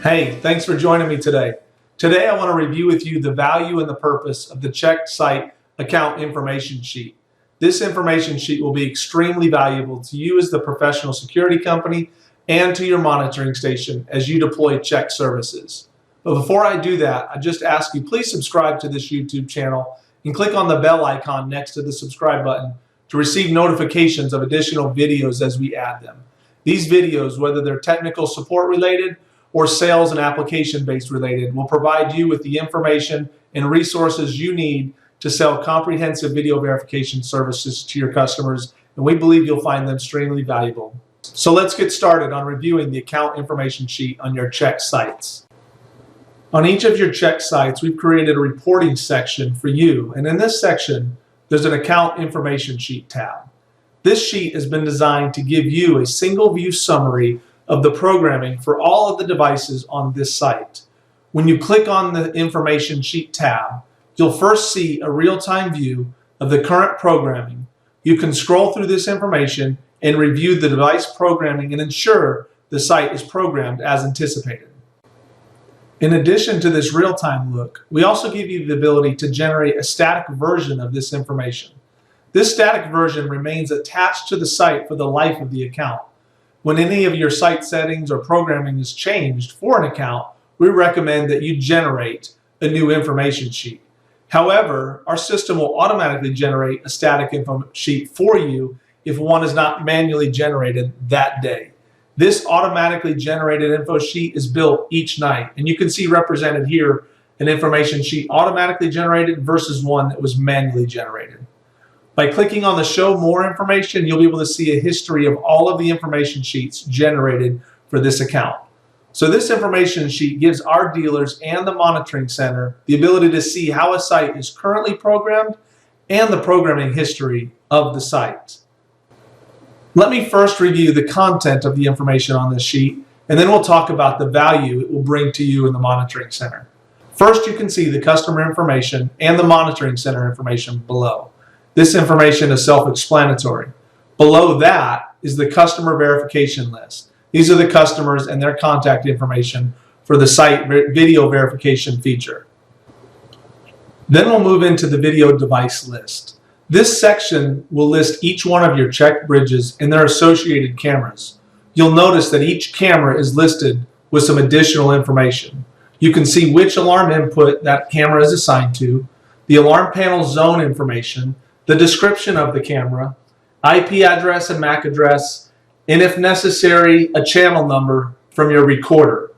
Hey, thanks for joining me today. Today I want to review with you the value and the purpose of the CHeKT site account information sheet. This information sheet will be extremely valuable to you as the professional security company and to your monitoring station as you deploy CHeKT services. But before I do that, I just ask you please subscribe to this YouTube channel and click on the bell icon next to the subscribe button to receive notifications of additional videos as we add them. These videos, whether they're technical support related or sales and application based related, will provide you with the information and resources you need to sell comprehensive video verification services to your customers, and we believe you'll find them extremely valuable. So let's get started on reviewing the account information sheet on your CHeKT sites. On each of your CHeKT sites, we've created a reporting section for you, and in this section, there's an account information sheet tab. This sheet has been designed to give you a single view summary of the programming for all of the devices on this site. When you click on the information sheet tab, you'll first see a real-time view of the current programming. You can scroll through this information and review the device programming and ensure the site is programmed as anticipated. In addition to this real-time look, we also give you the ability to generate a static version of this information. This static version remains attached to the site for the life of the account. When any of your site settings or programming is changed for an account, we recommend that you generate a new information sheet. However, our system will automatically generate a static info sheet for you if one is not manually generated that day. This automatically generated info sheet is built each night, and you can see represented here an information sheet automatically generated versus one that was manually generated. By clicking on the Show More Information, you'll be able to see a history of all of the information sheets generated for this account. So this information sheet gives our dealers and the monitoring center the ability to see how a site is currently programmed and the programming history of the site. Let me first review the content of the information on this sheet, and then we'll talk about the value it will bring to you in the monitoring center. First, you can see the customer information and the monitoring center information below. This information is self-explanatory. Below that is the customer verification list. These are the customers and their contact information for the site video verification feature. Then we'll move into the video device list. This section will list each one of your CHeKT bridges and their associated cameras. You'll notice that each camera is listed with some additional information. You can see which alarm input that camera is assigned to, the alarm panel zone information, the description of the camera, IP address and MAC address, and if necessary, a channel number from your recorder,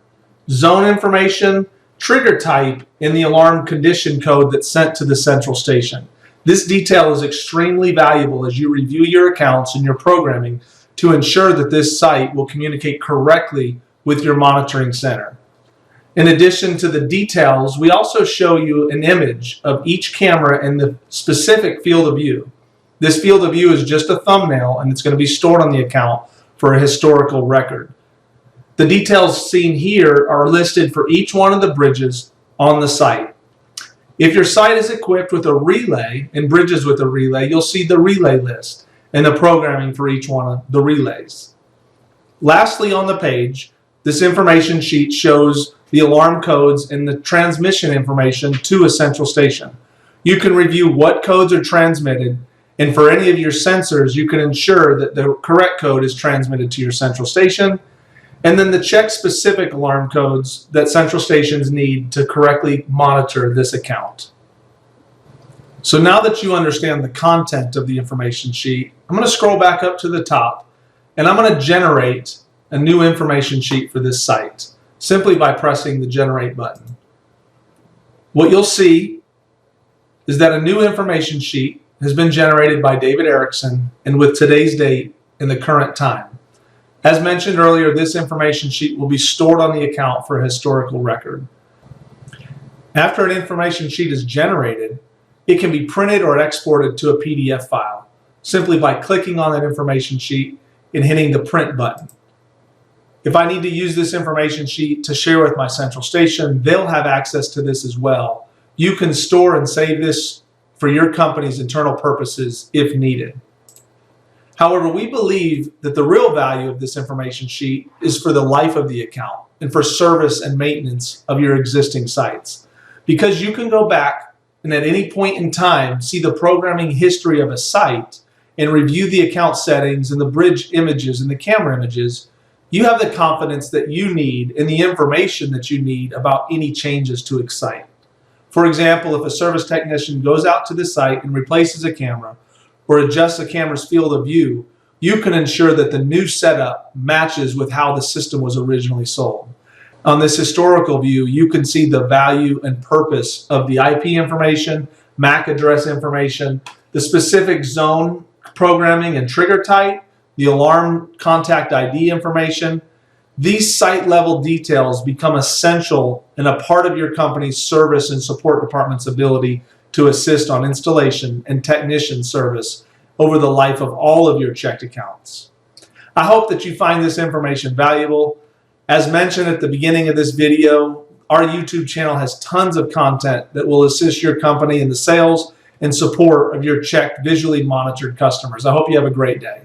zone information, trigger type, and the alarm condition code that's sent to the central station. This detail is extremely valuable as you review your accounts and your programming to ensure that this site will communicate correctly with your monitoring center. In addition to the details, we also show you an image of each camera in the specific field of view. This field of view is just a thumbnail, and it's going to be stored on the account for a historical record. The details seen here are listed for each one of the bridges on the site. If your site is equipped with a relay and bridges with a relay, you'll see the relay list and the programming for each one of the relays. Lastly on the page, this information sheet shows the alarm codes and the transmission information to a central station. You can review what codes are transmitted, and for any of your sensors, you can ensure that the correct code is transmitted to your central station, and then the CHeKT specific alarm codes that central stations need to correctly monitor this account. So now that you understand the content of the information sheet, I'm going to scroll back up to the top, and I'm going to generate a new information sheet for this site simply by pressing the Generate button. What you'll see is that a new information sheet has been generated by David Erickson and with today's date and the current time. As mentioned earlier, this information sheet will be stored on the account for a historical record. After an information sheet is generated, it can be printed or exported to a PDF file simply by clicking on that information sheet and hitting the Print button. If I need to use this information sheet to share with my central station, they'll have access to this as well. You can store and save this for your company's internal purposes if needed. However, we believe that the real value of this information sheet is for the life of the account and for service and maintenance of your existing sites. Because you can go back and at any point in time see the programming history of a site and review the account settings and the bridge images and the camera images, you have the confidence that you need and the information that you need about any changes to a site. For example, if a service technician goes out to the site and replaces a camera or adjusts a camera's field of view, you can ensure that the new setup matches with how the system was originally sold. On this historical view, you can see the value and purpose of the IP information, MAC address information, the specific zone programming and trigger type, the alarm contact ID information. These site level details become essential and a part of your company's service and support department's ability to assist on installation and technician service over the life of all of your CHeKT accounts. I hope that you find this information valuable. As mentioned at the beginning of this video, our YouTube channel has tons of content that will assist your company in the sales and support of your CHeKT visually monitored customers. I hope you have a great day.